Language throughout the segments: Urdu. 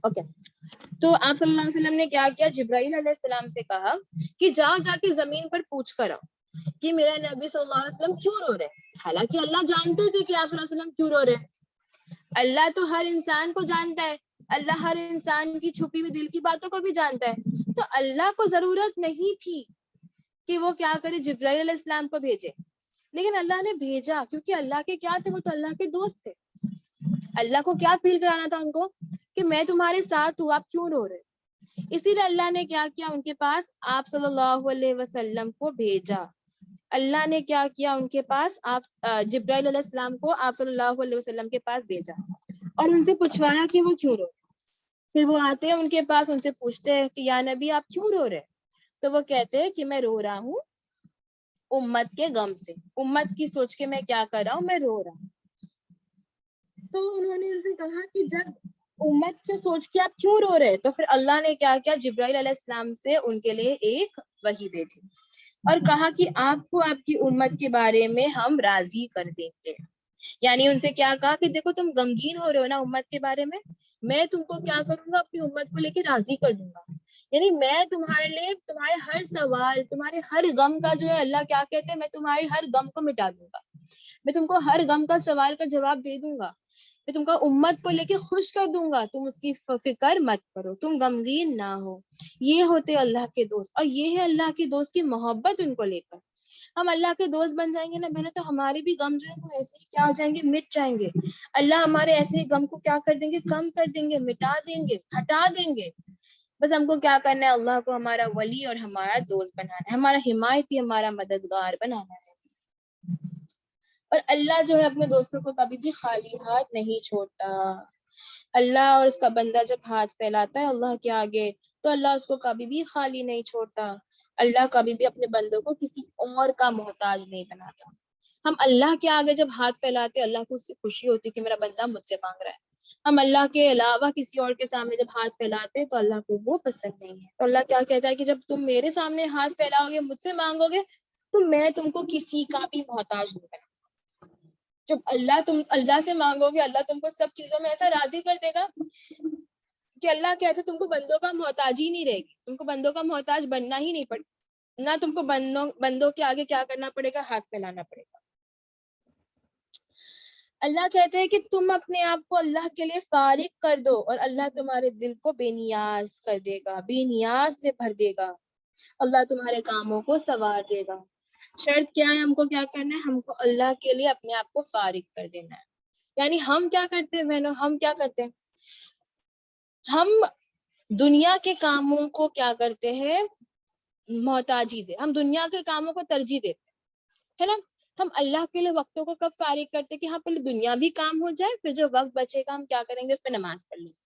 اوکے. تو آپ صلی اللہ علیہ وسلم نے کیا کیا؟ جبرائیل علیہ السلام سے کہا کہ جاؤ جا کے زمین پر پوچھ کر آؤ کہ میرا نبی صلی اللہ علیہ وسلم کیوں رو رہے. حالانکہ اللہ جانتے تھے کہ آپ صلی اللہ علیہ وسلم کیوں رو رہے. اللہ تو ہر انسان کو جانتا ہے, اللہ ہر انسان کی چھپی ہوئی دل کی باتوں کو بھی جانتا ہے. تو اللہ کو ضرورت نہیں تھی کہ وہ کیا کرے, جبرائیل علیہ السلام کو بھیجے, لیکن اللہ نے بھیجا کیونکہ اللہ کے کیا تھے, وہ تو اللہ کے دوست تھے. اللہ کو کیا فیل کرانا تھا ان کو کہ میں تمہارے ساتھ ہوں, آپ کیوں رو رہے. اسی لیے اللہ نے کیا کیا, ان کے پاس آپ صلی اللہ علیہ وسلم کو بھیجا. اللہ نے کیا کیا, ان کے پاس آپ جبرائیل علیہ السلام کو آپ صلی اللہ علیہ وسلم کے پاس بھیجا اور ان سے پوچھوایا کہ وہ کیوں رو. پھر وہ آتے ہیں ان کے پاس, ان سے پوچھتے ہیں کہ یا نبی آپ کیوں رو رہے. تو وہ کہتے ہیں کہ میں رو رہا ہوں امت کے غم سے, امت کی سوچ کے میں کیا کر رہا ہوں, میں رو رہا ہوں. تو انہوں نے ان سے کہا کہ جب امت سے سوچ کے آپ کیوں رو رہے, تو پھر اللہ نے کیا کیا, جبرائیل علیہ السلام سے ان کے لیے ایک وحی بھیجی اور کہا کہ آپ کو آپ کی امت کے بارے میں ہم راضی کر دیں گے. یعنی ان سے کیا کہا کہ دیکھو تم غمگین ہو رہے ہو نا امت کے بارے میں تم کو کیا کروں گا, اپنی امت کو لے کے راضی کر دوں گا. یعنی میں تمہارے لیے تمہارے ہر سوال, تمہارے ہر غم کا جو ہے, اللہ کیا کہتے ہیں, میں تمہارے ہر غم کو مٹا دوں گا, میں تم کو ہر غم کا سوال کا جواب دے دوں گا, میں تم کو امت کو لے کے خوش کر دوں گا, تم اس کی فکر مت کرو, تم غمگین نہ ہو. یہ ہوتے اللہ کے دوست, اور یہ ہے اللہ کے دوست کی محبت. ان کو لے کر ہم اللہ کے دوست بن جائیں گے نا بہنوں, تو ہمارے بھی غم جو ہے وہ ایسے ہی کیا ہو جائیں گے, مٹ جائیں گے. اللہ ہمارے ایسے ہی غم کو کیا کر دیں گے, کم کر دیں گے, مٹا دیں گے, ہٹا دیں گے. بس ہم کو کیا کرنا ہے, اللہ کو ہمارا ولی اور ہمارا دوست بنانا ہے, ہمارا حمایتی, ہمارا مددگار بنانا ہے. اور اللہ جو ہے اپنے دوستوں کو کبھی بھی خالی ہاتھ نہیں چھوڑتا. اللہ اور اس کا بندہ جب ہاتھ پھیلاتا ہے اللہ کے آگے, تو اللہ اس کو کبھی بھی خالی نہیں چھوڑتا. اللہ کبھی بھی اپنے بندوں کو کسی اور کا محتاج نہیں بناتا. ہم اللہ کے آگے جب ہاتھ پھیلاتے, اللہ کو اس سے خوشی ہوتی کہ میرا بندہ مجھ سے مانگ رہا ہے. ہم اللہ کے علاوہ کسی اور کے سامنے جب ہاتھ پھیلاتے تو اللہ کو وہ پسند نہیں ہے. تو اللہ کیا کہتا ہے کہ جب تم میرے سامنے ہاتھ پھیلاؤ گے, مجھ سے مانگو گے, تو میں تم کو کسی کا بھی محتاج نہیں بناؤں. جب تم اللہ سے مانگو گے, اللہ تم کو سب چیزوں میں ایسا راضی کر دے گا کہ اللہ کہتے تم کو بندوں کا محتاج ہی نہیں رہے گی, تم کو بندوں کا محتاج بننا ہی نہیں پڑے, نہ تم کو بندوں کے آگے کیا کرنا پڑے گا, ہاتھ پھیلانا پڑے گا. اللہ کہتے ہیں کہ تم اپنے آپ کو اللہ کے لیے فارغ کر دو اور اللہ تمہارے دل کو بے نیاز کر دے گا, بے نیاز سے بھر دے گا. اللہ تمہارے کاموں کو سنوار دے گا. شرط کیا ہے, ہم کو کیا کرنا ہے, ہم کو اللہ کے لیے اپنے آپ کو فارغ کر دینا ہے. یعنی ہم کیا کرتے ہیں بہنوں, ہم کیا کرتے ہیں, ہم دنیا کے کاموں کو کیا کرتے ہیں, محتاجی دے, ہم دنیا کے کاموں کو ترجیح دیتے ہے نا. ہم اللہ کے لیے وقتوں کو کب فارغ کرتے کہ ہاں پہلے دنیا بھی کام ہو جائے, پھر جو وقت بچے گا ہم کیا کریں گے, اس پہ نماز پڑھ لیں گے,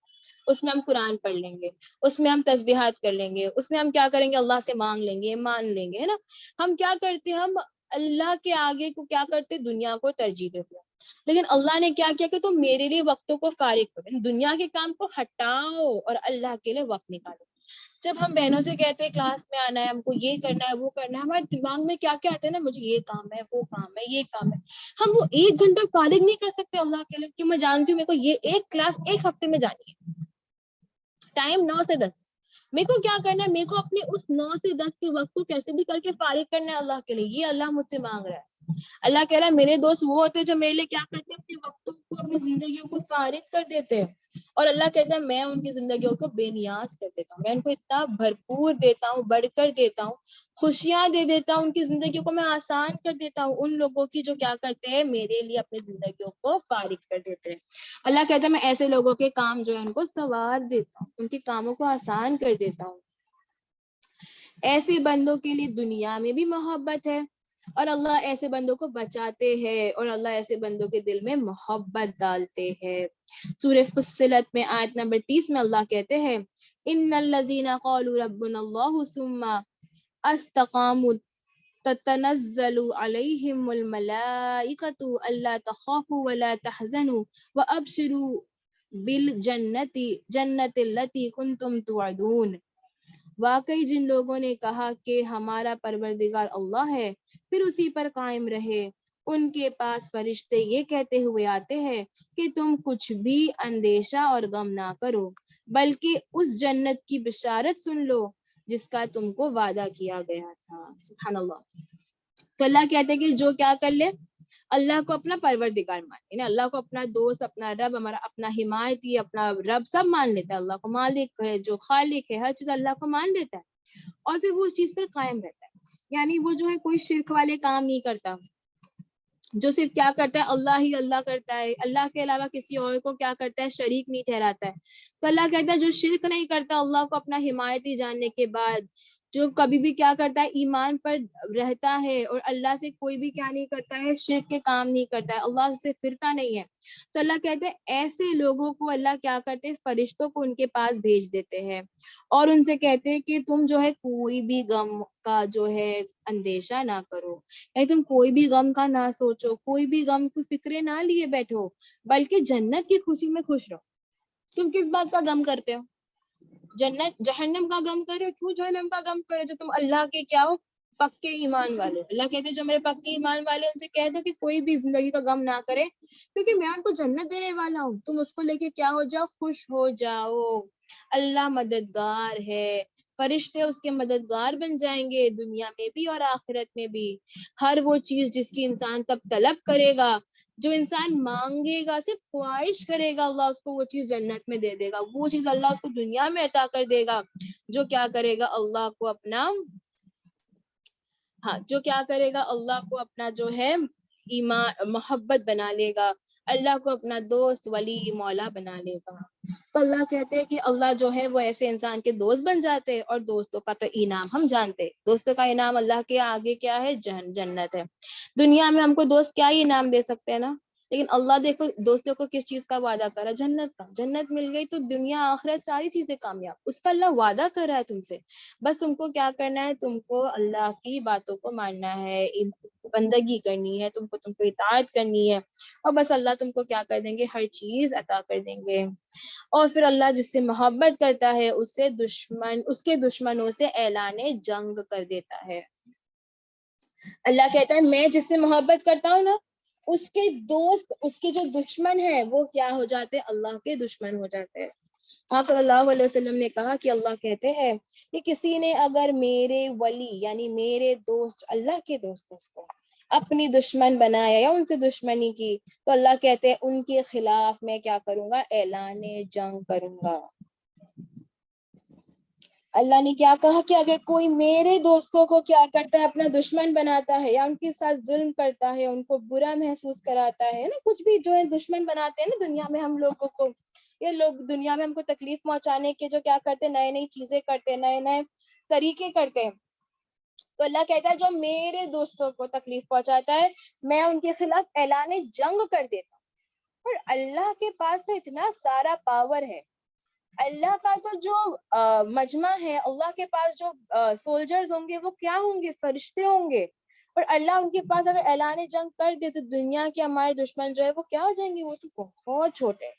اس میں ہم قرآن پڑھ لیں گے, اس میں ہم تسبیحات کر لیں گے, اس میں ہم کیا کریں گے, اللہ سے مانگ لیں گے, مان لیں گے, ہے نا. ہم کیا کرتے, ہم اللہ کے آگے کو کیا کرتے, دنیا کو ترجیح دیتے ہیں. لیکن اللہ نے کیا کیا کہ تم میرے لیے وقتوں کو فارغ کرو, دنیا کے کام کو ہٹاؤ اور اللہ کے لیے وقت نکالو. جب ہم بہنوں سے کہتے ہیں کلاس میں آنا ہے, ہم کو یہ کرنا ہے, وہ کرنا ہے, ہمارے دماغ میں کیا کیا آتا ہے نا, مجھے یہ کام ہے, وہ کام ہے, یہ کام ہے. ہم وہ 1 گھنٹہ فارغ نہیں کر سکتے اللہ کے لیے کہ میں جانتی ہوں میرے کو یہ ایک کلاس 1 ہفتے میں جانی ہے, ٹائم 9 سے 10. میرے کو کیا کرنا ہے, میرے کو اپنے اس 9 سے 10 کے وقت کو کیسے بھی کر کے فارغ کرنا ہے اللہ کے لیے. یہ اللہ مجھ سے مانگ رہا ہے. اللہ کہہ رہا ہے میرے دوست وہ ہوتے ہیں جو میرے لیے کیا کرتے ہیں, اپنے وقتوں کو, اپنی زندگیوں کو فارغ کر دیتے ہیں. اور اللہ کہتا ہے میں ان کی زندگیوں کو بے نیاز کر دیتا ہوں, میں ان کو اتنا بھرپور دیتا ہوں, بڑھ کر دیتا ہوں, خوشیاں دے دیتا ہوں, ان کی زندگیوں کو میں آسان کر دیتا ہوں, ان لوگوں کی جو کیا کرتے ہیں میرے لیے اپنی زندگیوں کو فارغ کر دیتے ہیں. اللہ کہتا ہے میں ایسے لوگوں کے کام جو ہے ان کو سنوار دیتا ہوں, ان کے کاموں کو آسان کر دیتا ہوں. ایسے بندوں کے لیے دنیا میں بھی محبت ہے, اور اللہ ایسے بندوں کو بچاتے ہیں, اور اللہ ایسے بندوں کے دل میں محبت ڈالتے ہیں. سورہ فصلت میں آیت نمبر 30 میں اللہ کہتے ہیں ان الذین قالوا ربنا اللہ ثم استقاموا تتنزل علیہم الملائکۃ الا تخافوا ولا تحزنوا وابشروا بالجنۃ التي کنتم توعدون. واقعی جن لوگوں نے کہا کہ ہمارا پروردگار اللہ ہے, پھر اسی پر قائم رہے, ان کے پاس فرشتے یہ کہتے ہوئے آتے ہیں کہ تم کچھ بھی اندیشہ اور غم نہ کرو، بلکہ اس جنت کی بشارت سن لو جس کا تم کو وعدہ کیا گیا تھا۔ سبحان اللہ۔ تو اللہ کہتے ہیں کہ جو کیا کر لے، اللہ کو اپنا پروردگار مان، یعنی اللہ کو اپنا دوست، اپنا رب، ہمارا اپنا حمایتی، اپنا رب سب مان لیتا ہے، اللہ کو مالک ہے، جو خالق ہے، ہر چیز اللہ کو مان لیتا ہے، اور پھر وہ اس چیز پر قائم رہتا ہے، یعنی وہ جو ہے کوئی شرک والے کام نہیں کرتا، جو صرف کیا کرتا ہے اللہ ہی اللہ کرتا ہے، اللہ کے علاوہ کسی اور کو کیا کرتا ہے، شریک نہیں ٹھہراتا ہے۔ تو اللہ کہتا ہے جو شرک نہیں کرتا اللہ کو اپنا حمایتی جاننے کے بعد، جو کبھی بھی کیا کرتا ہے ایمان پر رہتا ہے اور اللہ سے کوئی بھی کیا نہیں کرتا ہے، شرک کے کام نہیں کرتا ہے، اللہ سے پھرتا نہیں ہے، تو اللہ کہتے ہیں ایسے لوگوں کو اللہ کیا کرتے ہیں، فرشتوں کو ان کے پاس بھیج دیتے ہیں اور ان سے کہتے ہیں کہ تم جو ہے کوئی بھی غم کا جو ہے اندیشہ نہ کرو، یعنی تم کوئی بھی غم کا نہ سوچو، کوئی بھی غم کی فکرے نہ لیے بیٹھو، بلکہ جنت کی خوشی میں خوش رہو۔ تم کس بات کا غم کرتے ہو؟ جنت جہنم کا غم کرے؟ کیوں جہنم کا غم کرے؟ جو تم اللہ کے کیا ہو، پکے ایمان والے۔ اللہ کہتے ہیں جو میرے پکے ایمان والے ان سے کہہ دو کہ کوئی بھی زندگی کا غم نہ کرے، کیونکہ میں ان کو جنت دینے والا ہوں، تم اس کو لے کے کیا ہو جاؤ، خوش ہو جاؤ۔ اللہ مددگار ہے، فرشتے اس کے مددگار بن جائیں گے دنیا میں بھی اور آخرت میں بھی۔ ہر وہ چیز جس کی انسان تب طلب کرے گا، جو انسان مانگے گا، صرف خواہش کرے گا، اللہ اس کو وہ چیز جنت میں دے دے گا، وہ چیز اللہ اس کو دنیا میں عطا کر دے گا، جو کیا کرے گا، اللہ کو اپنا جو کیا کرے گا، اللہ کو اپنا جو ہے ایمان محبت بنا لے گا، اللہ کو اپنا دوست، ولی، مولا بنا لے گا۔ تو اللہ کہتے ہیں کہ اللہ جو ہے وہ ایسے انسان کے دوست بن جاتے ہیں، اور دوستوں کا تو انعام ہم جانتے ہیں، دوستوں کا انعام اللہ کے آگے کیا ہے، جنت ہے۔ دنیا میں ہم کو دوست کیا ہی انعام دے سکتے ہیں نا، لیکن اللہ دیکھو دوستوں کو کس چیز کا وعدہ کرا، جنت کا۔ جنت مل گئی تو دنیا آخرت ساری چیزیں کامیاب، اس کا اللہ وعدہ کر رہا ہے تم سے، بس تم کو کیا کرنا ہے، تم کو اللہ کی باتوں کو ماننا ہے، بندگی کرنی ہے، تم کو اطاعت کرنی ہے، اور بس اللہ تم کو کیا کر دیں گے، ہر چیز عطا کر دیں گے۔ اور پھر اللہ جس سے محبت کرتا ہے اس کے دشمنوں سے اعلان جنگ کر دیتا ہے۔ اللہ کہتا ہے میں جس سے محبت کرتا ہوں نا، اس کے دوست، اس کے جو دشمن ہیں وہ کیا ہو جاتے ہیں، اللہ کے دشمن ہو جاتے ہیں۔ آپ صلی اللہ علیہ وسلم نے کہا کہ اللہ کہتے ہیں کہ کسی نے اگر میرے ولی یعنی میرے دوست، اللہ کے دوست کو اپنی دشمن بنایا یا ان سے دشمنی کی، تو اللہ کہتے ہیں ان کے خلاف میں کیا کروں گا، اعلان جنگ کروں گا۔ اللہ نے کیا کہا کہ اگر کوئی میرے دوستوں کو کیا کرتا ہے، اپنا دشمن بناتا ہے یا ان کے ساتھ ظلم کرتا ہے، ان کو برا محسوس کراتا ہے نا، کچھ بھی جو ہے دشمن بناتے ہیں نا دنیا میں ہم لوگوں کو، یہ لوگ دنیا میں ہم کو تکلیف پہنچانے کے جو کیا کرتے ہیں، نئے نئی چیزیں کرتے ہیں، نئے نئے طریقے کرتے ہیں، تو اللہ کہتا ہے جو میرے دوستوں کو تکلیف پہنچاتا ہے میں ان کے خلاف اعلان جنگ کر دیتا ہوں۔ اور اللہ کے پاس تو اتنا سارا پاور ہے، اللہ کا تو جو مجمع ہے، اللہ کے پاس جو سولجرز ہوں گے وہ کیا ہوں گے، فرشتے ہوں گے، اور اللہ ان کے پاس اگر اعلان جنگ کر دے تو دنیا کے ہمارے دشمن جو ہے وہ کیا ہو جائیں گے، وہ تو بہت چھوٹے۔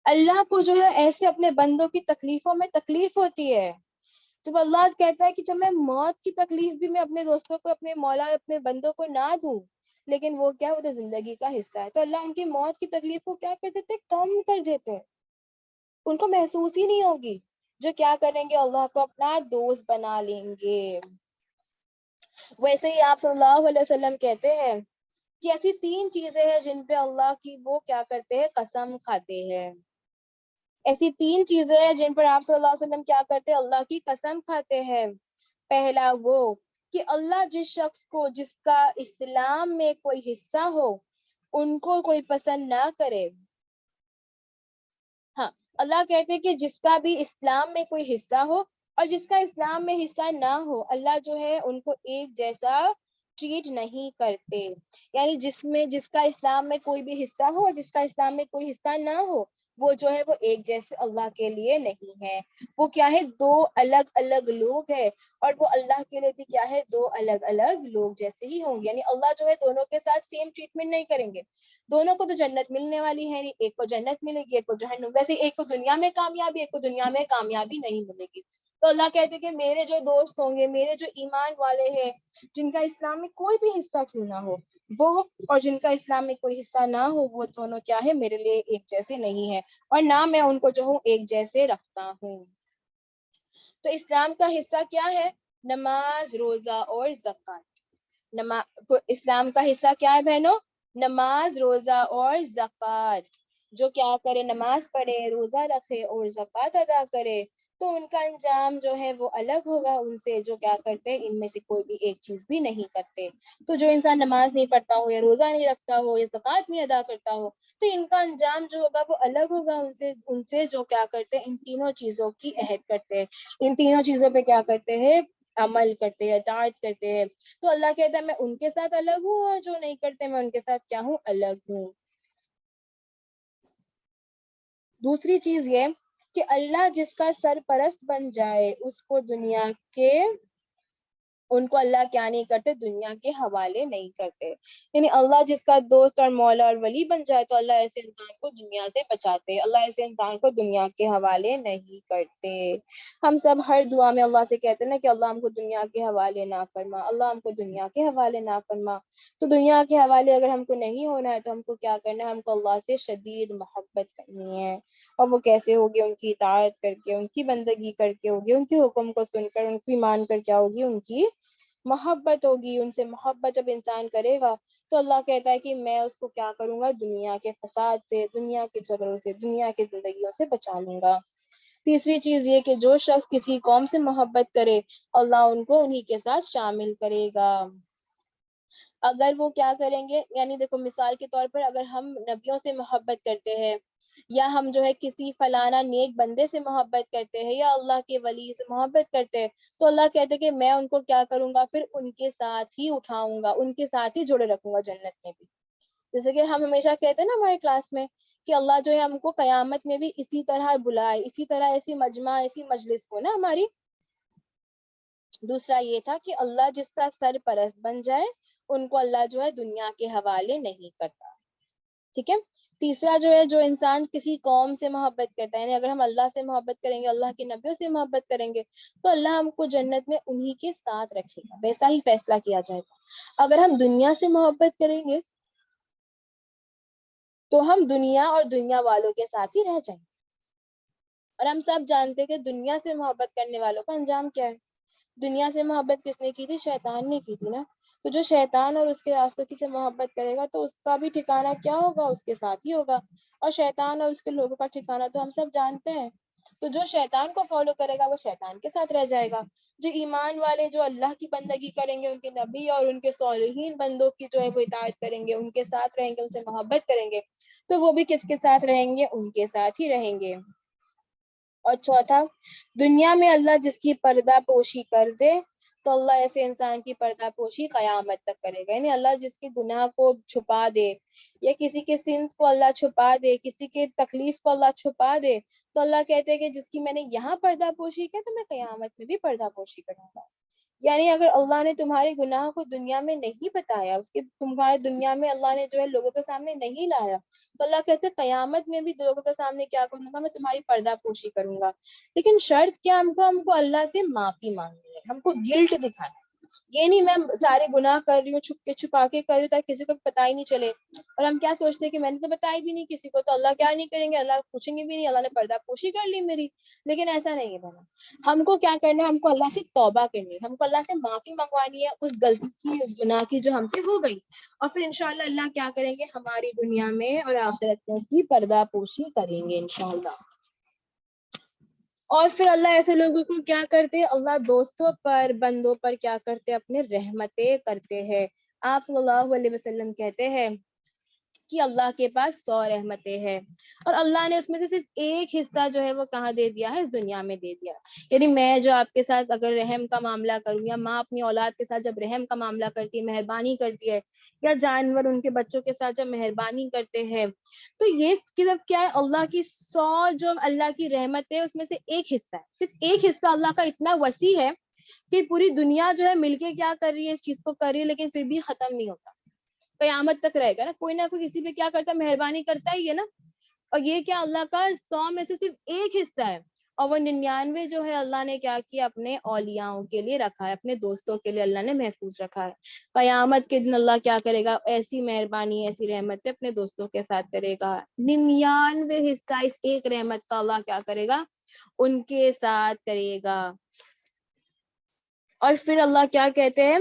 اللہ کو جو ہے ایسے اپنے بندوں کی تکلیفوں میں تکلیف ہوتی ہے، جب اللہ کہتا ہے کہ جب میں موت کی تکلیف بھی میں اپنے دوستوں کو، اپنے مولا، اپنے بندوں کو نہ دوں، لیکن وہ کیا، وہ تو زندگی کا حصہ ہے، تو اللہ ان کی موت کی تکلیف کو کیا کر دیتے، کم کر دیتے، ان کو محسوس ہی نہیں ہوگی، جو کیا کریں گے، اللہ کو اپنا دوست بنا لیں گے۔ ویسے ہی آپ صلی اللہ علیہ وسلم کہتے ہیں کہ ایسی 3 چیزیں ہیں جن پہ اللہ کی وہ کیا کرتے ہیں، قسم کھاتے ہیں۔ ایسی 3 چیزیں ہیں جن پر آپ صلی اللہ علیہ وسلم کیا کرتے ہیں، اللہ کی قسم کھاتے ہیں۔ پہلا وہ کہ اللہ جس شخص کو، جس کا اسلام میں کوئی حصہ ہو، ان کو کوئی پسند نہ کرے۔ اللہ کہتے ہیں کہ جس کا بھی اسلام میں کوئی حصہ ہو اور جس کا اسلام میں حصہ نہ ہو، اللہ جو ہے ان کو ایک جیسا ٹریٹ نہیں کرتے، یعنی جس کا اسلام میں کوئی بھی حصہ ہو اور جس کا اسلام میں کوئی حصہ نہ ہو، وہ جو ہے وہ ایک جیسے اللہ کے لیے نہیں ہے، وہ کیا ہے، 2 الگ الگ لوگ ہیں، اور وہ اللہ کے لیے بھی کیا ہے، 2 الگ الگ لوگ جیسے ہی ہوں گے، یعنی اللہ جو ہے دونوں کے ساتھ سیم ٹریٹمنٹ نہیں کریں گے، دونوں کو تو جنت ملنے والی ہے، ایک کو جنت ملے گی، ایک کو جہنم، ویسے ایک کو دنیا میں کامیابی، ایک کو دنیا میں کامیابی نہیں ملے گی، تو اللہ کہتے کہ میرے جو دوست ہوں گے، میرے جو ایمان والے ہیں، جن کا اسلام میں کوئی بھی حصہ کیوں نہ ہو، وہ اور جن کا اسلام میں کوئی حصہ نہ ہو، وہ دونوں کیا ہے، میرے لیے ایک جیسے نہیں ہے، اور نہ میں ان کو جو ہوں ایک جیسے رکھتا ہوں۔ تو اسلام کا حصہ کیا ہے؟ نماز، روزہ اور زکوٰۃ۔ اسلام کا حصہ کیا ہے بہنوں؟ نماز، روزہ اور زکوٰۃ۔ جو کیا کرے، نماز پڑھے، روزہ رکھے اور زکوٰۃ ادا کرے، تو ان کا انجام جو ہے وہ الگ ہوگا ان سے جو کیا کرتے ان میں سے کوئی بھی ایک چیز بھی نہیں کرتے۔ تو جو انسان نماز نہیں پڑھتا ہو، یا روزہ نہیں رکھتا ہو، یا زکوٰۃ نہیں ادا کرتا ہو، تو ان کا انجام جو ہوگا وہ الگ ہوگا ان سے جو کیا کرتے ان تینوں چیزوں کی عہد کرتے ہیں، ان تینوں چیزوں پہ کیا کرتے ہیں، عمل کرتے ہیں، اطاعت کرتے ہیں۔ تو اللہ کہتا ہے میں ان کے ساتھ الگ ہوں، اور جو نہیں کرتے میں ان کے ساتھ کیا ہوں، الگ ہوں۔ دوسری چیز یہ کہ اللہ جس کا سرپرست بن جائے اس کو ان کو اللہ کیا نہیں کرتے، دنیا کے حوالے نہیں کرتے۔ یعنی اللہ جس کا دوست اور مولا اور ولی بن جائے تو اللہ ایسے انسان کو دنیا سے بچاتے، اللہ ایسے انسان کو دنیا کے حوالے نہیں کرتے۔ ہم سب ہر دعا میں اللہ سے کہتے ہیں نا کہ اللہ ہم کو دنیا کے حوالے نہ فرما، اللہ ہم کو دنیا کے حوالے نہ فرما۔ تو دنیا کے حوالے اگر ہم کو نہیں ہونا ہے تو ہم کو کیا کرنا ہے، ہم کو اللہ سے شدید محبت کرنی ہے۔ اور وہ کیسے ہوگی؟ ان کی اطاعت کر کے، ان کی بندگی کر کے ہوگی، ان کے حکم کو سن کر، ان کی مان کر کیا ہوگی، ان کی محبت ہوگی۔ ان سے محبت جب انسان کرے گا تو اللہ کہتا ہے کہ میں اس کو کیا کروں گا، دنیا کے فساد سے، دنیا کے جھگڑوں سے، دنیا کی زندگیوں سے بچا لوں گا۔ تیسری چیز یہ کہ جو شخص کسی قوم سے محبت کرے اللہ ان کو انہی کے ساتھ شامل کرے گا۔ اگر وہ کیا کریں گے، یعنی دیکھو مثال کے طور پر اگر ہم نبیوں سے محبت کرتے ہیں، یا ہم جو ہے کسی فلانا نیک بندے سے محبت کرتے ہیں، یا اللہ کے ولی سے محبت کرتے ہیں، تو اللہ کہتے ہیں کہ میں ان کو کیا کروں گا، پھر ان کے ساتھ ہی اٹھاؤں گا، ان کے ساتھ ہی جوڑے رکھوں گا جنت میں بھی۔ جیسے کہ ہم ہمیشہ کہتے ہیں نا ہمارے کلاس میں کہ اللہ جو ہے ہم کو قیامت میں بھی اسی طرح بلائے، اسی طرح ایسی مجمع، ایسی مجلس ہو نا ہماری۔ دوسرا یہ تھا کہ اللہ جس کا سرپرست بن جائے ان کو اللہ جو ہے دنیا کے حوالے نہیں کرتا، ٹھیک ہے۔ تیسرا جو ہے، جو انسان کسی قوم سے محبت کرتا ہے، یعنی اگر ہم اللہ سے محبت کریں گے، اللہ کے نبیوں سے محبت کریں گے، تو اللہ ہم کو جنت میں انہی کے ساتھ رکھے گا، ویسا ہی فیصلہ کیا جائے گا۔ اگر ہم دنیا سے محبت کریں گے تو ہم دنیا اور دنیا والوں کے ساتھ ہی رہ جائیں گے، اور ہم سب جانتے ہیں کہ دنیا سے محبت کرنے والوں کا انجام کیا ہے۔ دنیا سے محبت کس نے کی تھی؟ شیطان نے کی تھی نا۔ تو جو شیطان اور اس کے راستوں کی سے محبت کرے گا تو اس کا بھی ٹھکانہ کیا ہوگا؟ اس کے ساتھ ہی ہوگا۔ اور شیطان اور اس کے لوگوں کا ٹھکانہ تو ہم سب جانتے ہیں۔ تو جو شیطان کو فالو کرے گا وہ شیطان کے ساتھ رہ جائے گا۔ جو ایمان والے، جو اللہ کی بندگی کریں گے، ان کے نبی اور ان کے صالحین بندوں کی جو ہے وہ اطاعت کریں گے، ان کے ساتھ رہیں گے، ان سے محبت کریں گے، تو وہ بھی کس کے ساتھ رہیں گے؟ ان کے ساتھ ہی رہیں گے۔ اور چوتھا، دنیا میں اللہ جس کی پردہ پوشی کر دے تو اللہ ایسے انسان کی پردہ پوشی قیامت تک کرے گا۔ یعنی اللہ جس کے گناہ کو چھپا دے، یا کسی کے سنت کو اللہ چھپا دے، کسی کے تکلیف کو اللہ چھپا دے، تو اللہ کہتے ہیں کہ جس کی میں نے یہاں پردہ پوشی کی تو میں قیامت میں بھی پردہ پوشی کروں گا۔ یعنی اگر اللہ نے تمہارے گناہ کو دنیا میں نہیں بتایا، تمہارے دنیا میں اللہ نے جو ہے لوگوں کے سامنے نہیں لایا، تو اللہ کہتے ہیں قیامت میں بھی لوگوں کے سامنے کیا کروں گا، میں تمہاری پردہ پوشی کروں گا۔ لیکن شرط کیا، ہم کو اللہ سے معافی مانگنی ہے، ہم کو گلٹ دکھانا ہے۔ یہ نہیں میں سارے گناہ کر رہی ہوں، چھپ کے چھپا کے کر رہی ہوں تاکہ کسی کو پتہ ہی نہیں چلے، اور ہم کیا سوچتے ہیں کہ میں نے تو بتائی بھی نہیں کسی کو، تو اللہ کیا نہیں کریں گے، اللہ پوچھیں گے بھی نہیں، اللہ نے پردہ پوشی کر لی میری۔ لیکن ایسا نہیں ہے بنا، ہم کو کیا کرنا ہے، ہم کو اللہ سے توبہ کرنی ہے، ہم کو اللہ سے معافی منگوانی ہے اس غلطی کی، اس گناہ کی جو ہم سے ہو گئی، اور پھر انشاءاللہ اللہ کیا کریں گے، ہماری دنیا میں اور آخرت میں اس کی پردہ پوشی کریں گے انشاءاللہ۔ اور پھر اللہ ایسے لوگوں کو کیا کرتے ہیں، اللہ دوستوں پر، بندوں پر کیا کرتے ہیں، اپنے رحمتیں کرتے ہیں۔ آپ صلی اللہ علیہ وسلم کہتے ہیں کہ اللہ کے پاس 100 رحمتیں ہیں، اور اللہ نے اس میں سے صرف ایک حصہ جو ہے وہ کہاں دے دیا ہے، اس دنیا میں دے دیا۔ یعنی میں جو آپ کے ساتھ اگر رحم کا معاملہ کروں، یا ماں اپنی اولاد کے ساتھ جب رحم کا معاملہ کرتی ہے، مہربانی کرتی ہے، یا جانور ان کے بچوں کے ساتھ جب مہربانی کرتے ہیں، تو یہ صرف کیا ہے، اللہ کی 100 جو اللہ کی رحمت ہے اس میں سے ایک حصہ ہے، صرف ایک حصہ اللہ کا اتنا وسیع ہے کہ پوری دنیا جو ہے مل کے کیا کر رہی ہے، اس چیز کو کر رہی ہے، لیکن پھر بھی ختم نہیں ہوتا، قیامت تک رہے گا نا، کوئی نہ کوئی کسی پہ کیا کرتا ہے، مہربانی کرتا ہی ہے نا۔ اور یہ کیا اللہ کا 100 میں سے صرف ایک حصہ ہے، اور وہ 99 جو ہے اللہ نے کیا کیا اپنے اولیاؤں کے لیے رکھا ہے, اپنے دوستوں کے لیے اللہ نے محفوظ رکھا ہے. قیامت کے دن اللہ کیا کرے گا, ایسی مہربانی ایسی رحمت اپنے دوستوں کے ساتھ کرے گا. 99 حصہ اس ایک رحمت کا اللہ کیا کرے گا, ان کے ساتھ کرے گا. اور پھر اللہ کیا کہتے ہیں,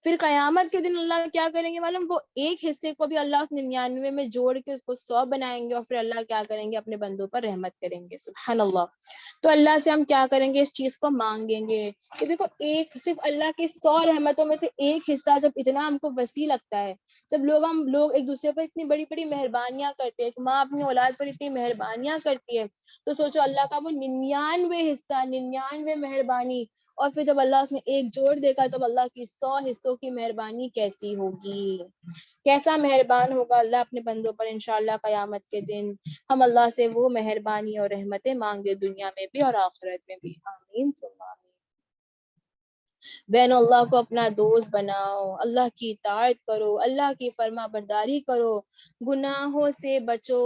پھر قیامت کے دن اللہ کیا کریں گے معلوم, وہ ایک حصے کو بھی اللہ اس 99 میں جوڑ کے اس کو 100 بنائیں گے, اور پھر اللہ کیا کریں گے, اپنے بندوں پر رحمت کریں گے. سبحان اللہ. تو اللہ سے ہم کیا کریں گے, اس چیز کو مانگیں گے کہ دیکھو ایک صرف اللہ کی 100 رحمتوں میں سے ایک حصہ جب اتنا ہم کو وسیع لگتا ہے, جب ہم لوگ ایک دوسرے پر اتنی بڑی بڑی مہربانیاں کرتے ہیں, ایک ماں اپنی اولاد پر اتنی مہربانیاں کرتی ہے, تو سوچو اللہ کا وہ 99 حصہ 99 مہربانی, اور پھر جب اللہ اس میں ایک جوڑ دے گا تو اللہ کی 100 حصوں کی مہربانی کیسی ہوگی, کیسا مہربان ہوگا اللہ اپنے بندوں پر انشاءاللہ قیامت کے دن. ہم اللہ سے وہ مہربانی اور رحمتیں مانگے دنیا میں بھی اور آخرت میں بھی. آمین ثم آمین. بہن اللہ کو اپنا دوست بناؤ, اللہ کی اطاعت کرو, اللہ کی فرما برداری کرو, گناہوں سے بچو.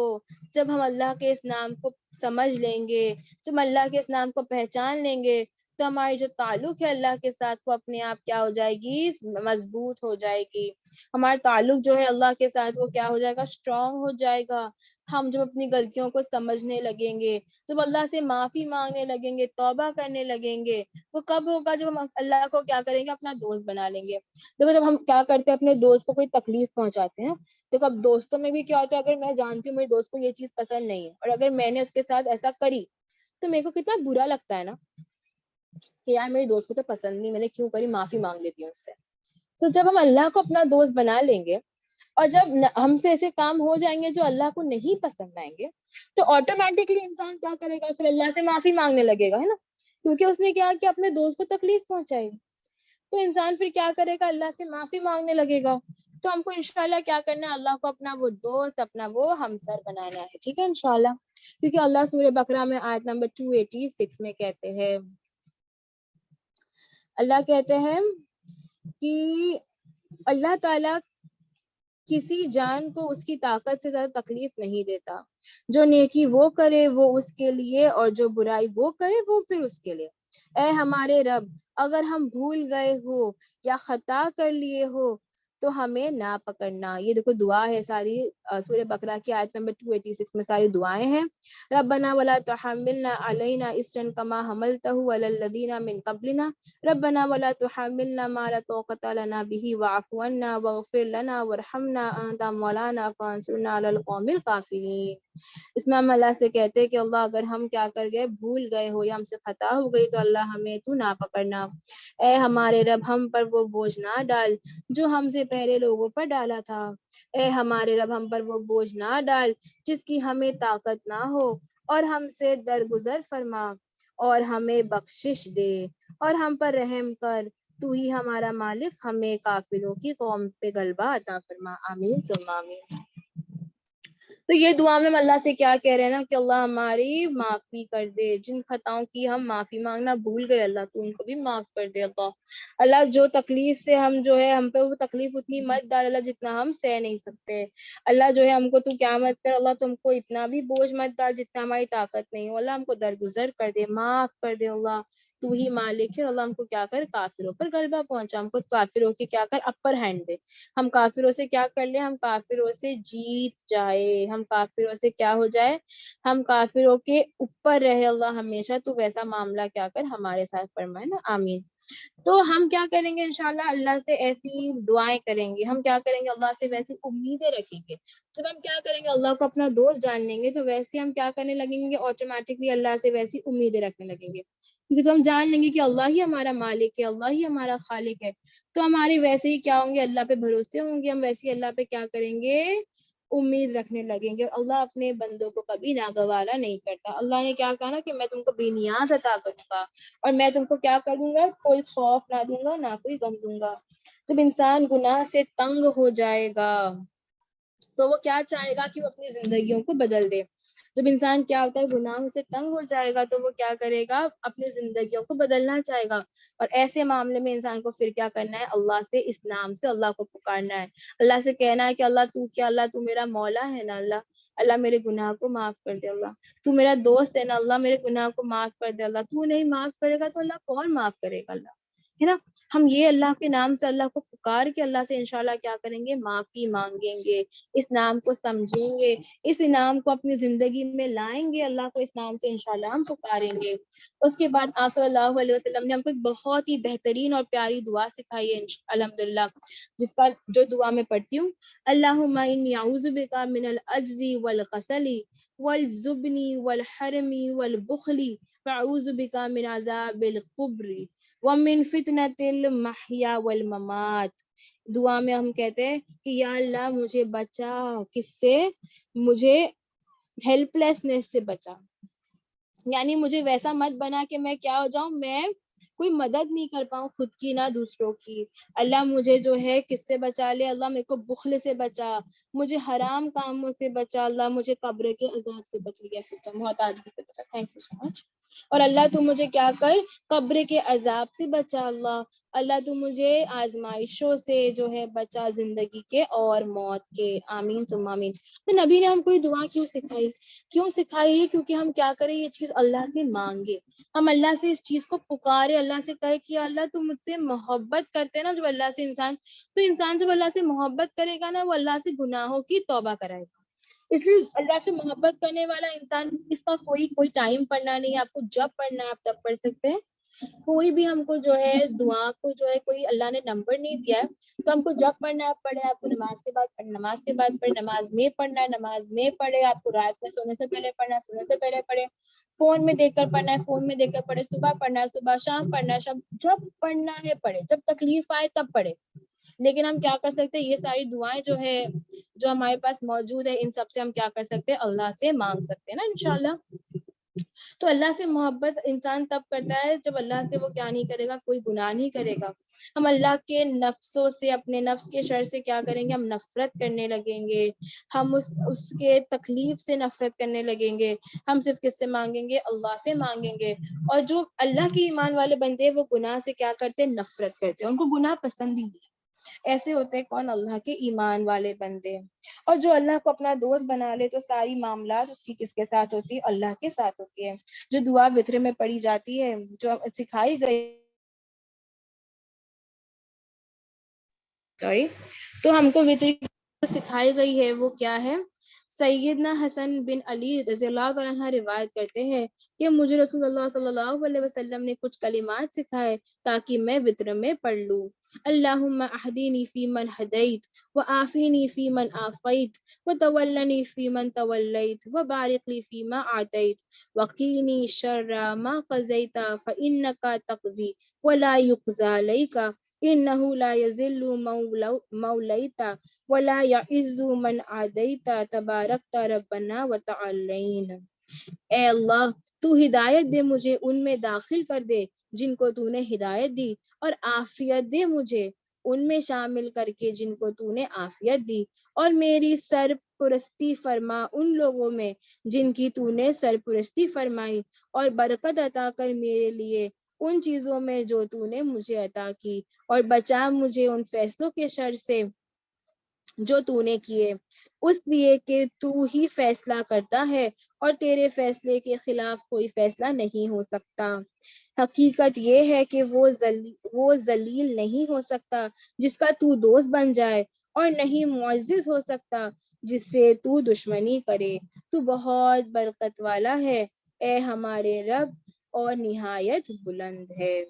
جب ہم اللہ کے اس نام کو سمجھ لیں گے, جب اللہ کے اس نام کو پہچان لیں گے, تو ہماری جو تعلق ہے اللہ کے ساتھ وہ اپنے آپ کیا ہو جائے گی, مضبوط ہو جائے گی. ہمارا تعلق جو ہے اللہ کے ساتھ وہ کیا ہو جائے گا, اسٹرانگ ہو جائے گا. ہم جب اپنی غلطیوں کو سمجھنے لگیں گے, جب اللہ سے معافی مانگنے لگیں گے, توبہ کرنے لگیں گے, وہ کب ہوگا, جب ہم اللہ کو کیا کریں گے, اپنا دوست بنا لیں گے. دیکھو جب ہم کیا کرتے ہیں, اپنے دوست کو کوئی تکلیف پہنچاتے ہیں, دیکھو اب دوستوں میں بھی کیا ہوتا ہے, اگر میں جانتی ہوں میرے دوست کو یہ چیز پسند نہیں ہے, اور اگر میں نے اس کے ساتھ ایسا کری تو میرے کو کتنا برا لگتا ہے نا, کہ یار میری دوست کو تو پسند نہیں, میں نے کیوں کری, معافی مانگ لیتی ہوں اس سے. تو جب ہم اللہ کو اپنا دوست بنا لیں گے, اور جب ہم سے ایسے کام ہو جائیں گے جو اللہ کو نہیں پسند آئیں گے, تو آٹومیٹکلی انسان کیا کرے گا, پھر اللہ سے معافی مانگنے لگے گا, ہے نا, کیونکہ اس نے کیا کہ اپنے دوست کو تکلیف پہنچائی. تو انسان پھر کیا کرے گا, اللہ سے معافی مانگنے لگے گا. تو ہم کو انشاءاللہ کیا کرنا ہے, اللہ کو اپنا وہ دوست, اپنا وہ ہمسر بنانا ہے, ٹھیک ہے انشاءاللہ. کیونکہ اللہ سورہ بقرہ میں آیت نمبر 286 میں کہتے ہیں, اللہ کہتے ہیں کہ اللہ تعالیٰ کسی جان کو اس کی طاقت سے زیادہ تکلیف نہیں دیتا. جو نیکی وہ کرے وہ اس کے لیے, اور جو برائی وہ کرے وہ پھر اس کے لیے. اے ہمارے رب, اگر ہم بھول گئے ہو یا خطا کر لیے ہو تو ہمیں نہ پکڑنا. یہ دیکھو دعا ہے ساری, سورہ بقرہ کی آیت نمبر 286 میں ساری دعائیں ہیں. ربنا ولا تحملنا علینا اسرا کما حملته علی الذین من قبلنا ربنا ولا تحملنا ما لا طاقة لنا به واعف عنا واغفر لنا وارحمنا انت مولانا فانصرنا علی القوم الکافرین. اس میں ہم اللہ سے کہتے ہیں کہ اللہ اگر ہم کیا کر گئے, بھول گئے ہو یا ہم سے خطا ہو گئی, تو اللہ ہمیں تو نہ پکڑنا. اے ہمارے رب, ہم پر وہ بوجھ نہ ڈال جو ہم سے پہلے لوگوں پر ڈالا تھا. اے ہمارے رب, ہم پر وہ بوجھ نہ ڈال جس کی ہمیں طاقت نہ ہو, اور ہم سے درگزر فرما اور ہمیں بخشش دے, اور ہم پر رحم کر, تو ہی ہمارا مالک, ہمیں کافروں کی قوم پہ غلبہ عطا فرما. آمین ثم آمین. تو یہ دعا میں ہم اللہ سے کیا کہہ رہے ہیں نا, کہ اللہ ہماری معافی کر دے, جن خطاؤں کی ہم معافی مانگنا بھول گئے اللہ تو ان کو بھی معاف کر دے. اللہ جو تکلیف سے ہم جو ہے, ہم پہ وہ تکلیف اتنی مت ڈال اللہ جتنا ہم سہ نہیں سکتے. اللہ جو ہے ہم کو تو کیا مت کر, اللہ تم کو اتنا بھی بوجھ مت ڈال جتنا ہماری طاقت نہیں ہو. اللہ ہم کو درگزر کر دے, معاف کر دے. اللہ تو ہی مالک ہے. اللہ ہم کو کیا کر, کافروں پر غلبہ پہنچا, ہم کو کافروں کی کیا کر, اپر ہینڈ دے. ہم کافروں سے کیا کر لیں, ہم کافروں سے جیت جائے, ہم کافروں سے کیا ہو جائے, ہم کافروں کے اوپر رہے اللہ ہمیشہ. تو ویسا معاملہ کیا کر ہمارے ساتھ فرمائے نا. آمین. تو ہم کیا کریں گے انشاءاللہ, اللہ سے ایسی دعائیں کریں گے, ہم کیا کریں گے, اللہ سے ویسی امیدیں رکھیں گے. جب ہم کیا کریں گے, اللہ کو اپنا دوست جان لیں گے, تو ویسے ہم کیا کرنے لگیں گے, آٹومیٹکلی اللہ سے ویسی امیدیں رکھنے لگیں گے. کیونکہ جب ہم جان لیں گے کہ اللہ ہی ہمارا مالک ہے, اللہ ہی ہمارا خالق ہے, تو ہمارے ویسے ہی کیا ہوں گے, اللہ پہ بھروسے ہوں گے, ہم ویسے ہی اللہ پہ کیا کریں گے, امید رکھنے لگیں گے. اللہ اپنے بندوں کو کبھی ناگوارا نہیں کرتا. اللہ نے کیا کہا نا, کہ میں تم کو بے نیاز عطا کروں گا, اور میں تم کو کیا کر دوں گا, کوئی خوف نہ دوں گا, نہ کوئی غم دوں گا. جب انسان گناہ سے تنگ ہو جائے گا تو وہ کیا چاہے گا, کہ وہ اپنی زندگیوں کو بدل دے. جب انسان کیا ہوتا ہے, گناہ سے تنگ ہو جائے گا, تو وہ کیا کرے گا, اپنی زندگیوں کو بدلنا چاہے گا. اور ایسے معاملے میں انسان کو پھر کیا کرنا ہے, اللہ سے, اسلام سے اللہ کو پکارنا ہے, اللہ سے کہنا ہے کہ اللہ تو کیا, اللہ تو میرا مولا ہے نا, اللہ اللہ میرے گناہ کو معاف کر دے اللہ، تو میرا دوست ہے نا اللہ، میرے گناہ کو معاف کر دے اللہ، تو نہیں معاف کرے گا تو اللہ کون معاف کرے گا اللہ، ہے نا. ہم یہ اللہ کے نام سے اللہ کو پکار کے اللہ سے انشاءاللہ کیا کریں گے، معافی مانگیں گے، اس نام کو سمجھیں گے، اس نام کو اپنی زندگی میں لائیں گے، اللہ کو اس نام سے انشاءاللہ ہم پکاریں گے. اس کے بعد آپ صلی اللہ علیہ وسلم نے ہم کو ایک بہت ہی بہترین اور پیاری دعا سکھائی ہے الحمدللہ، جس کا جو دعا میں پڑھتی ہوں، اللہم انی اعوذ بک من العجز والکسل والجبن والحرم والبخل واعوذ بک من عذاب القبر ومن فتنۃ المحیا والممات. دعا میں ہم کہتے ہیں کہ یا اللہ مجھے بچا، کس سے، مجھے ہیلپ لیسنس سے بچا، یعنی مجھے ویسا مت بنا کہ میں کیا ہو جاؤں، میں کوئی مدد نہیں کر پاؤں خود کی نہ دوسروں کی. اللہ مجھے جو ہے کس سے بچا لے، اللہ میرے کو بخل سے بچا، مجھے حرام کاموں سے بچا، اللہ مجھے قبر کے عذاب سے بچ گیا سسٹم بہت آدمی سے بچا. تھینک یو سو مچ. اور اللہ تو مجھے کیا کر، قبر کے عذاب سے بچا اللہ، اللہ تو مجھے آزمائشوں سے جو ہے بچا، زندگی کے اور موت کے. آمین ثم آمین. تو نبی نے ہم کو یہ دعا کیوں سکھائی ہے، کیونکہ ہم کیا کریں، یہ چیز اللہ سے مانگے، ہم اللہ سے اس چیز کو پکارے، اللہ سے کہے کہ اللہ تو مجھ سے محبت کرتے نا، جب اللہ سے انسان، تو انسان جب اللہ سے محبت کرے گا نا، وہ اللہ سے گناہوں کی توبہ کرائے گا. اس لیے اللہ سے محبت کرنے والا انسان، اس کا کوئی ٹائم پڑھنا نہیں ہے، آپ کو جب پڑھنا ہے آپ تب پڑھ سکتے ہیں. کوئی بھی ہم کو جو ہے دعا کو جو ہے کوئی اللہ نے نمبر نہیں دیا ہے، تو ہم کو جب پڑھنا ہے آپ پڑھے، آپ کو نماز کے بعد پڑھنا نماز کے بعد پڑھے، نماز میں پڑھنا ہے نماز میں پڑھے، آپ کو رات میں سونے سے پہلے پڑھنا ہے سونے سے پہلے پڑھے، فون میں دیکھ کر پڑھنا ہے فون میں دیکھ کر پڑھے، صبح پڑھنا ہے صبح، شام پڑھنا ہے شام، جب پڑھنا ہے پڑھے، جب تکلیف آئے تب پڑھے. لیکن ہم کیا کر سکتے ہیں، یہ ساری دعائیں جو ہے جو ہمارے پاس موجود ہے، ان سب سے ہم کیا کر سکتے ہیں، اللہ سے مانگ سکتے ہیں نا انشاءاللہ. تو اللہ سے محبت انسان تب کرتا ہے جب اللہ سے وہ کیا نہیں کرے گا، کوئی گناہ نہیں کرے گا. ہم اللہ کے نفسوں سے، اپنے نفس کے شر سے کیا کریں گے، ہم نفرت کرنے لگیں گے، ہم اس کے تکلیف سے نفرت کرنے لگیں گے. ہم صرف کس سے مانگیں گے، اللہ سے مانگیں گے. اور جو اللہ کے ایمان والے بندے ہیں، وہ گناہ سے کیا کرتے ہیں، نفرت کرتے ہیں، ان کو گناہ پسند ہی نہیں. ایسے ہوتے ہیں کون، اللہ کے ایمان والے بندے. اور جو اللہ کو اپنا دوست بنا لے تو ساری معاملات اس کی کس کے ساتھ ہوتی ہے، اللہ کے ساتھ ہوتی ہے. جو دعا وتر میں پڑھی جاتی ہے، جو سکھائی گئی تو ہم کو وتر سکھائی گئی ہے وہ کیا ہے. سیدنا حسن بن علی رضی اللہ عنہ روایت کرتے ہیں کہ مجھے رسول اللہ صلی اللہ علیہ وسلم نے کچھ کلمات سکھائے تاکہ میں وتر میں پڑھ لوں. اللہم اہدینی فی من ہدیت وعافینی فی من عافیت وتولنی فی من تولیت وبارک لی فیما اعطیت وقینی شر ما قضیت فانک تقضی ولا یقضی علیک انہ لا یذل مولیت ولا یعز من عادیت تبارکت ربنا وتعالین. اے اللہ تو ہدایت دے مجھے ان میں داخل کر دے جن کو تو نے ہدایت دی، اور عافیت دے مجھے ان میں شامل کر کے جن کو تو نے عافیت دی، اور میری سرپرستی فرما ان لوگوں میں جن کی تو نے سرپرستی فرمائی، اور برکت عطا کر میرے لیے ان چیزوں میں جو تو نے مجھے عطا کی، اور بچا مجھے ان فیصلوں کے شر سے جو تو نے کیے، اس لیے کہ تو ہی فیصلہ کرتا ہے اور تیرے فیصلے کے خلاف کوئی فیصلہ نہیں ہو سکتا. حقیقت یہ ہے کہ وہ ذلیل نہیں ہو سکتا جس کا تو دوست بن جائے، اور نہیں معزز ہو سکتا جس سے تو دشمنی کرے. تو بہت برکت والا ہے اے ہمارے رب، اور نہایت بلند ہے.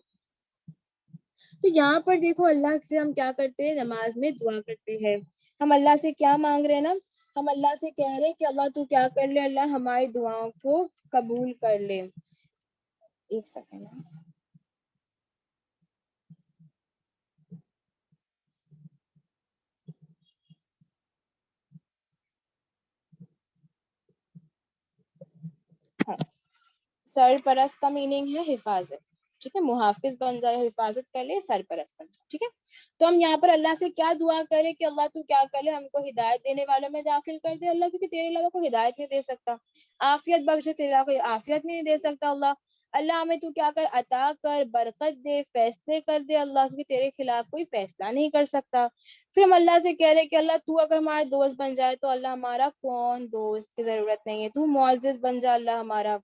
تو یہاں پر دیکھو اللہ سے ہم کیا کرتے ہیں، نماز میں دعا کرتے ہیں. ہم اللہ سے کیا مانگ رہے ہیں نا، ہم اللہ سے کہہ رہے ہیں کہ اللہ تو کیا کر لے، اللہ ہماری دعاؤں کو قبول کر لے. ایک سیکنڈ. سرپرست کا میننگ ہے حفاظت، ٹھیک ہے، محافظ بن جائے، حفاظت کر لے، سرپرست بن جائے. ٹھیک ہے، تو ہم یہاں پر اللہ سے کیا دعا کریں کہ اللہ تو کیا کر لے، ہم کو ہدایت دینے والوں میں داخل کر دے اللہ، کیونکہ تیرے علاوہ کوئی ہدایت نہیں دے سکتا. عافیت بخشے، تیرے علاوہ کوئی عافیت نہیں دے سکتا اللہ. اللہ ہمیں تو کیا کر عطا کر، برکت دے، فیصلے کر دے اللہ، کیونکہ تیرے خلاف کوئی فیصلہ نہیں کر سکتا۔ پھر ہم اللہ سے کہہ رہے کہ اللہ تو اگر ہمارا دوست بن جائے تو اللہ ہمارا کون دوست کی ضرورت نہیں ہے، تو معزز بن جا اللہ ہمارا،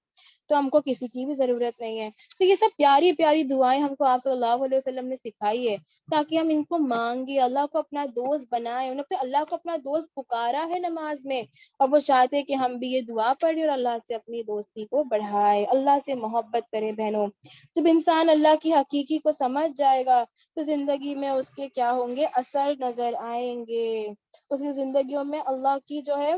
تو ہم کو کسی کی بھی ضرورت نہیں ہے۔ تو یہ سب پیاری پیاری دعائیں ہم کو آپ صلی اللہ علیہ وسلم نے سکھائی ہے، تاکہ ہم ان کو مانگے، اللہ کو اپنا دوست بنائے۔ انہوں نے اللہ کو اپنا دوست پکارا ہے نماز میں، اور وہ چاہتے کہ ہم بھی یہ دعا پڑھیں اور اللہ سے اپنی دوستی کو بڑھائے، اللہ سے محبت کرے بہنوں۔ جب انسان اللہ کی حقیقی کو سمجھ جائے گا تو زندگی میں اس کے کیا ہوں گے، اثر نظر آئیں گے، اس کی زندگیوں میں اللہ کی جو ہے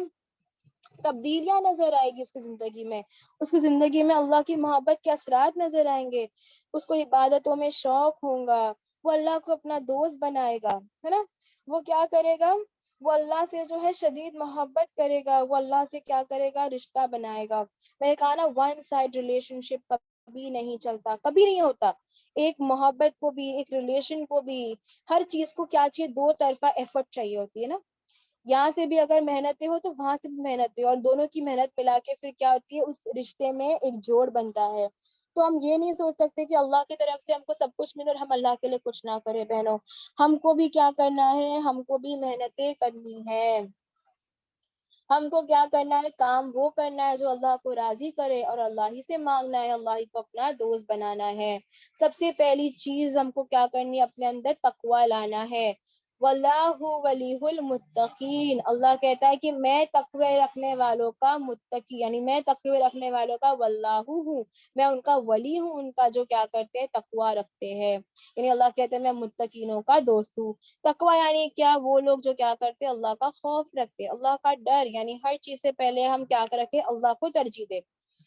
تبدیلیاں نظر آئے گی، اس کی زندگی میں، اس کی زندگی میں اللہ کی محبت کے اثرات نظر آئیں گے، اس کو عبادتوں میں شوق ہوگا، وہ اللہ کو اپنا دوست بنائے گا، ہے نا۔ وہ کیا کرے گا، وہ اللہ سے جو ہے شدید محبت کرے گا، وہ اللہ سے کیا کرے گا، رشتہ بنائے گا۔ میں نے کہا نا، ون سائڈ ریلیشن شپ کبھی نہیں چلتا، کبھی نہیں ہوتا۔ ایک محبت کو بھی، ایک ریلیشن کو بھی، ہر چیز کو کیا چاہیے، دو طرفہ ایفرٹ چاہیے ہوتی ہے نا۔ یہاں سے بھی اگر محنتیں ہو تو وہاں سے بھی محنتیں، اور دونوں کی محنت ملا کے پھر کیا ہوتی ہے، اس رشتے میں ایک جوڑ بنتا ہے۔ تو ہم یہ نہیں سوچ سکتے کہ اللہ کی طرف سے ہم کو سب کچھ ملے اور ہم اللہ کے لیے کچھ نہ کریں بہنوں۔ ہم کو بھی کیا کرنا ہے، ہم کو بھی محنتیں کرنی ہے، ہم کو کیا کرنا ہے، کام وہ کرنا ہے جو اللہ کو راضی کرے، اور اللہ ہی سے مانگنا ہے، اللہ ہی کو اپنا دوست بنانا ہے۔ سب سے پہلی چیز ہم کو کیا کرنی ہے، اپنے اندر تقوی لانا ہے۔ واللہ ولی المتقین، اللہ کہتا ہے کہ میں تقوی رکھنے والوں کا متقی، یعنی میں تقوی رکھنے والوں کا واللہ ہوں، میں ان کا ولی ہوں، ان کا جو کیا کرتے ہیں، تقوی رکھتے ہیں، یعنی اللہ کہتے ہیں میں متقینوں کا دوست ہوں۔ تقوی یعنی کیا، وہ لوگ جو کیا کرتے ہیں، اللہ کا خوف رکھتے، اللہ کا ڈر، یعنی ہر چیز سے پہلے ہم کیا رکھیں، اللہ کو ترجیح دیں۔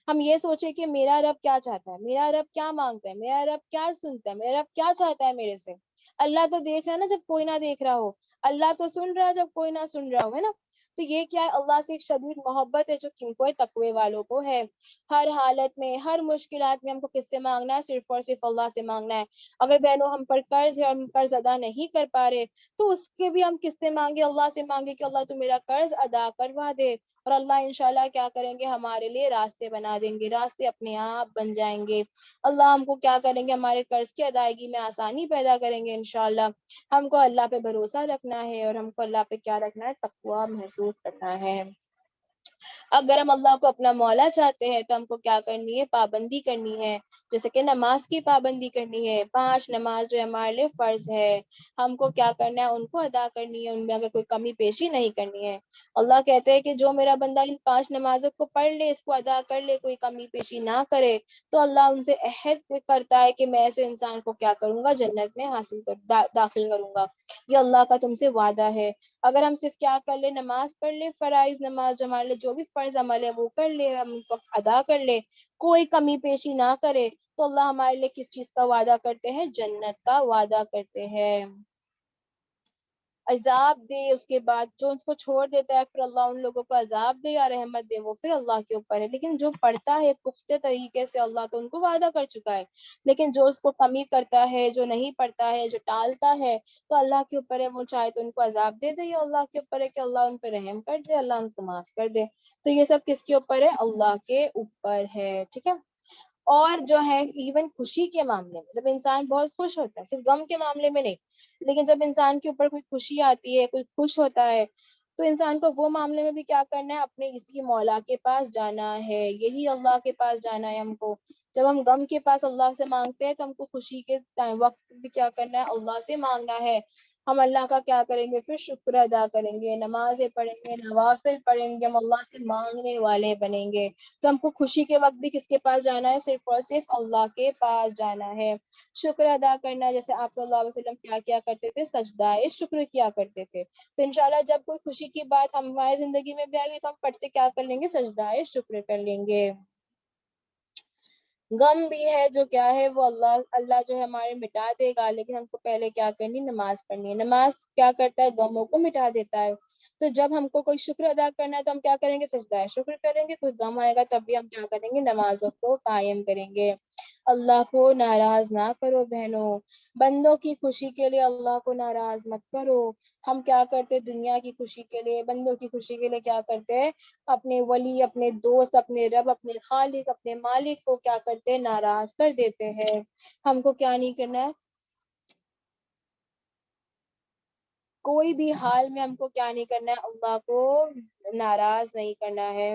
ہم یہ سوچیں کہ میرا رب کیا چاہتا ہے، میرا رب کیا مانگتا ہے، میرا رب کیا سنتا ہے، میرا رب کیا چاہتا ہے میرے سے۔ اللہ تو دیکھ رہا ہے نا جب کوئی نہ دیکھ رہا ہو، اللہ تو سن رہا ہے جب کوئی نہ سن رہا ہو، ہے نا۔ تو یہ کیا ہے، اللہ سے ایک شدید محبت ہے جو کن کو ہے، تقوی والوں کو ہے۔ ہر حالت میں، ہر مشکلات میں ہم کو کس سے مانگنا ہے، صرف اور صرف اللہ سے مانگنا ہے۔ اگر بہنوں ہم پر قرض ہے اور ہم قرض ادا نہیں کر پا رہے تو اس کے بھی ہم کس سے مانگے، اللہ سے مانگے کہ اللہ تو میرا قرض ادا کروا دے، اور اللہ انشاءاللہ کیا کریں گے، ہمارے لیے راستے بنا دیں گے، راستے اپنے آپ بن جائیں گے۔ اللہ ہم کو کیا کریں گے، ہمارے قرض کی ادائیگی میں آسانی پیدا کریں گے انشاءاللہ۔ ہم کو اللہ پہ بھروسہ رکھنا ہے، اور ہم کو اللہ پہ کیا رکھنا ہے، تقوی محسوس کرنا ہے۔ اگر ہم اللہ کو اپنا مولا چاہتے ہیں تو ہم کو کیا کرنی ہے، پابندی کرنی ہے، جیسے کہ نماز کی پابندی کرنی ہے، 5 نماز جو ہمارے لیے فرض ہے، ہم کو کیا کرنا ہے، ان کو ادا کرنی ہے، ان میں اگر کوئی کمی پیشی نہیں کرنی ہے۔ اللہ کہتے ہیں کہ جو میرا بندہ ان 5 نمازوں کو پڑھ لے، اس کو ادا کر لے، کوئی کمی پیشی نہ کرے، تو اللہ ان سے عہد کرتا ہے کہ میں ایسے انسان کو کیا کروں گا، جنت میں داخل کروں گا۔ یہ اللہ کا تم سے وعدہ ہے۔ اگر ہم صرف کیا کر لے، نماز پڑھ لے، فرائض نماز جو ہمارے لیے جو بھی فرض عمل ہے وہ کر لے، ہم کو ادا کر لے، کوئی کمی پیشی نہ کرے، تو اللہ ہمارے لیے کس چیز کا وعدہ کرتے ہیں، جنت کا وعدہ کرتے ہیں۔ عذاب دے اس کے بعد، جو اس کو چھوڑ دیتا ہے پھر اللہ ان لوگوں کو عذاب دے یا رحمت دے، وہ پھر اللہ کے اوپر ہے، لیکن جو پڑھتا ہے پختہ طریقے سے، اللہ تو ان کو وعدہ کر چکا ہے، لیکن جو اس کو کمی کرتا ہے، جو نہیں پڑھتا ہے، جو ٹالتا ہے، تو اللہ کے اوپر ہے، وہ چاہے تو ان کو عذاب دے دے، یا اللہ کے اوپر ہے کہ اللہ ان پہ رحم کر دے، اللہ ان کو معاف کر دے۔ تو یہ سب کس کے اوپر ہے، اللہ کے اوپر ہے، ٹھیک ہے۔ اور جو ہے ایون خوشی کے معاملے میں، جب انسان بہت خوش ہوتا ہے، صرف غم کے معاملے میں نہیں، لیکن جب انسان کے اوپر کوئی خوشی آتی ہے، کوئی خوش ہوتا ہے، تو انسان کو وہ معاملے میں بھی کیا کرنا ہے، اپنے اسی مولا کے پاس جانا ہے، یہی اللہ کے پاس جانا ہے ہم کو۔ جب ہم غم کے پاس اللہ سے مانگتے ہیں تو ہم کو خوشی کے وقت بھی کیا کرنا ہے، اللہ سے مانگنا ہے۔ ہم اللہ کا کیا کریں گے، پھر شکر ادا کریں گے، نمازیں پڑھیں گے، نوافل پڑھیں گے، ہم اللہ سے مانگنے والے بنیں گے۔ تو ہم کو خوشی کے وقت بھی کس کے پاس جانا ہے، صرف اور صرف اللہ کے پاس جانا ہے۔ شکر ادا کرنا، جیسے آپ صلی اللہ علیہ وسلم کیا کیا کرتے تھے، سجدہ شکر کیا کرتے تھے۔ تو انشاءاللہ جب کوئی خوشی کی بات ہماری زندگی میں بھی آئے گی تو ہم پٹ سے کیا کر لیں گے، سجدہ شکر کر لیں گے۔ غم بھی ہے جو کیا ہے، وہ اللہ جو ہے ہمارے مٹا دے گا، لیکن ہم کو پہلے کیا کرنی، نماز پڑھنی ہے۔ نماز کیا کرتا ہے، غموں کو مٹا دیتا ہے۔ تو جب ہم کو کوئی شکر ادا کرنا ہے تو ہم کیا کریں گے؟ سجدہ شکر کریں گے. کوئی غم آئے گا تب بھی ہم کیا کریں گے؟ نمازوں کو قائم کریں گے. اللہ کو ناراض نہ کرو بہنوں. بندوں کی خوشی کے لیے اللہ کو ناراض مت کرو. ہم کیا کرتے دنیا کی خوشی کے لیے، بندوں کی خوشی کے لیے کیا کرتے ہیں؟ اپنے ولی، اپنے دوست، اپنے رب، اپنے خالق، اپنے مالک کو کیا کرتے ہیں؟ ناراض کر دیتے ہیں. ہم کو کیا نہیں کرنا ہے؟ کوئی بھی حال میں ہم کو کیا نہیں کرنا ہے؟ اللہ کو ناراض نہیں کرنا ہے.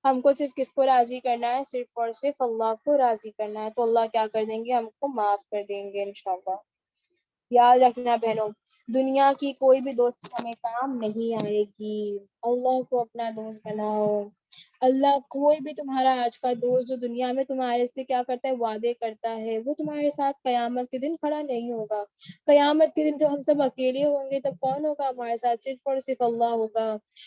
ہم کو صرف کس کو راضی کرنا ہے؟ صرف اور صرف اللہ کو راضی کرنا ہے. تو اللہ کیا کر دیں گے؟ ہم کو معاف کر دیں گے انشاءاللہ. یاد رکھنا بہنوں، دنیا کی کوئی بھی دوست ہمیں کام نہیں آئے گی. اللہ کو اپنا دوست بناؤ. اللہ کوئی بھی تمہارا آج کا دوست جو دنیا میں تمہارے سے کیا کرتا ہے؟ وعدے کرتا ہے، وہ تمہارے ساتھ قیامت کے دن کھڑا نہیں ہوگا. قیامت کے دن جب ہم سب اکیلے ہوں گے تب کون ہوگا ہمارے ساتھ؟ صرف اور صرف اللہ ہوگا.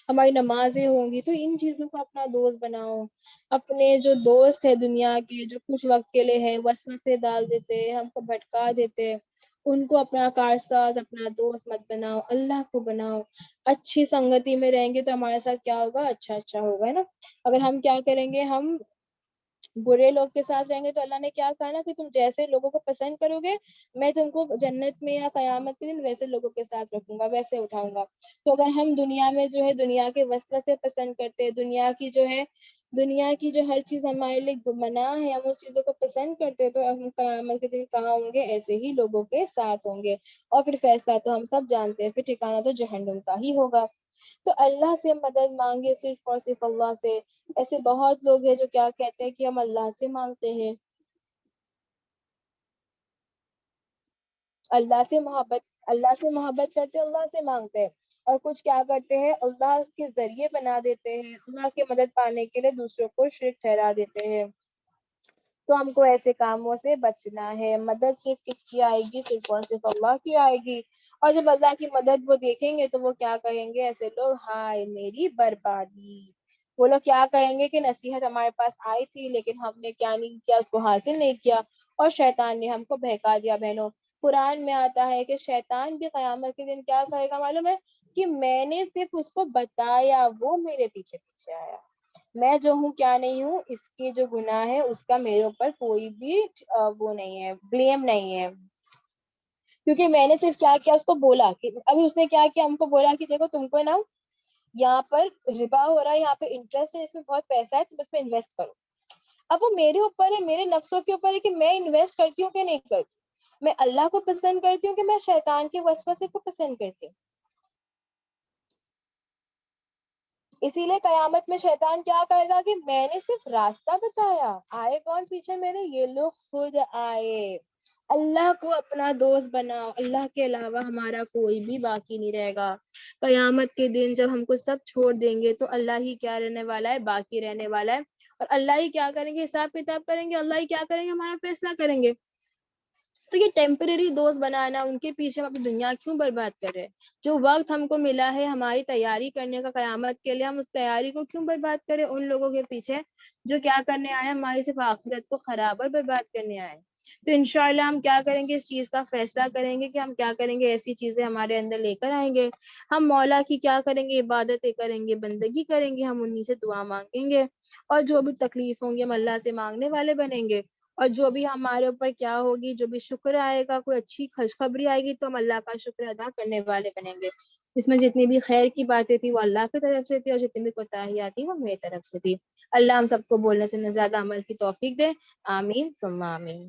ہماری نمازیں ہوں گی. تو ان چیزوں کو اپنا دوست بناؤ. اپنے جو دوست ہے دنیا کے، جو کچھ وقت کے لیے ہے وسوسے ڈال دیتے، ہم کو بھٹکا دیتے، ان کو اپنا کارساز، اپنا دوست مت بناؤ. اللہ کو بناؤ. اچھی سنگتی میں رہیں گے تو ہمارے ساتھ کیا ہوگا؟ اچھا ہوگا، ہے نا. اگر ہم کیا کریں گے؟ ہم برے لوگ کے ساتھ رہیں گے تو اللہ نے کیا کہا نا کہ تم جیسے لوگوں کو پسند کرو گے میں تم کو جنت میں یا قیامت کے دن ویسے لوگوں کے ساتھ رکھوں گا، ویسے اٹھاؤں گا. تو اگر ہم دنیا میں جو ہے دنیا کے وسوسے پسند کرتے، دنیا کی جو ہے دنیا کی جو ہر چیز ہمارے لیے منع ہے، ہم اس چیزوں کو پسند کرتے تو ہم قیامت کے دن کہاں ہوں گے؟ ایسے ہی لوگوں کے ساتھ ہوں گے. اور پھر فیصلہ تو ہم سب جانتے ہیں، پھر ٹھکانہ تو جہنم کا ہی ہوگا. تو اللہ سے مدد مانگے، صرف اور صرف اللہ سے. ایسے بہت لوگ ہیں جو کیا کہتے ہیں کہ ہم اللہ سے مانگتے ہیں، اللہ سے محبت کرتے، اللہ سے مانگتے ہیں. اور کچھ کیا کرتے ہیں؟ اللہ کے ذریعے بنا دیتے ہیں، اللہ کی مدد پانے کے لیے دوسروں کو شریک ٹھہرا دیتے ہیں. تو ہم کو ایسے کاموں سے بچنا ہے. مدد صرف کس کی آئے گی؟ صرف اور صرف اللہ کی آئے گی. اور جب اللہ کی مدد وہ دیکھیں گے تو وہ کیا کہیں گے؟ ایسے لوگ، ہائے میری بربادی. وہ لوگ کیا کہیں گے کہ نصیحت ہمارے پاس آئی تھی لیکن ہم نے کیا نہیں کیا؟ اس کو حاصل نہیں کیا اور شیطان نے ہم کو بہکا دیا. بہنوں، قرآن میں آتا ہے کہ شیطان بھی قیامت کے دن کیا کہے گا معلوم ہے؟ کہ میں نے صرف اس کو بتایا، وہ میرے پیچھے پیچھے آیا. میں جو ہوں کیا نہیں ہوں، اس کے جو گناہ ہے اس کا میرے اوپر کوئی بھی وہ نہیں ہے، بلیم نہیں ہے. کیونکہ میں نے صرف کیا کیا؟ اس کو بولا. کہ ابھی اس نے کیا کیا؟ ہم کو بولا کہ دیکھو تم کو نا یہاں پر ربا ہو رہا ہے، یہاں پہ انٹرسٹ ہے، اس میں بہت پیسہ ہے، تم اس میں انویسٹ کرو. اب وہ میرے اوپر ہے، میرے نفسوں کے اوپر ہے کہ میں انویسٹ کرتی ہوں کہ نہیں کرتی. میں اللہ کو پسند کرتی ہوں کہ میں شیطان کے وسوسے کو پسند کرتی ہوں. اسی لیے قیامت میں شیطان کیا کہے گا کہ میں نے صرف راستہ بتایا، آئے کون پیچھے میرے؟ یہ لوگ خود آئے. اللہ کو اپنا دوست بناؤ. اللہ کے علاوہ ہمارا کوئی بھی باقی نہیں رہے گا. قیامت کے دن جب ہم کو سب چھوڑ دیں گے تو اللہ ہی کیا رہنے والا ہے؟ باقی رہنے والا ہے. اور اللہ ہی کیا کریں گے؟ حساب کتاب کریں گے. اللہ ہی کیا کریں گے؟ ہمارا فیصلہ کریں گے. تو یہ ٹیمپریری دوست بنانا، ان کے پیچھے ہم اپنی دنیا کیوں برباد کر رہے ہیں؟ جو وقت ہم کو ملا ہے ہماری تیاری کرنے کا قیامت کے لیے، ہم اس تیاری کو کیوں برباد کریں ان لوگوں کے پیچھے جو کیا کرنے آئے؟ ہماری صرف آخرت کو خراب اور برباد کرنے آئے. تو انشاءاللہ ہم کیا کریں گے؟ اس چیز کا فیصلہ کریں گے کہ ہم کیا کریں گے، ایسی چیزیں ہمارے اندر لے کر آئیں گے. ہم مولا کی کیا کریں گے؟ عبادتیں کریں گے، بندگی کریں گے، ہم انہی سے دعا مانگیں گے. اور جو بھی تکلیف ہوں گی ہم اللہ سے مانگنے والے بنیں گے. اور جو بھی ہمارے اوپر کیا ہوگی، جو بھی شکر آئے گا، کوئی اچھی خوشخبری آئے گی تو ہم اللہ کا شکر ادا کرنے والے بنیں گے. اس میں جتنی بھی خیر کی باتیں تھی وہ اللہ کی طرف سے تھی، اور جتنی بھی کوتاہیاں تھی وہ میری طرف سے تھی. اللہ ہم سب کو بولنے سے زیادہ عمل کی توفیق دے. آمین ثم آمین.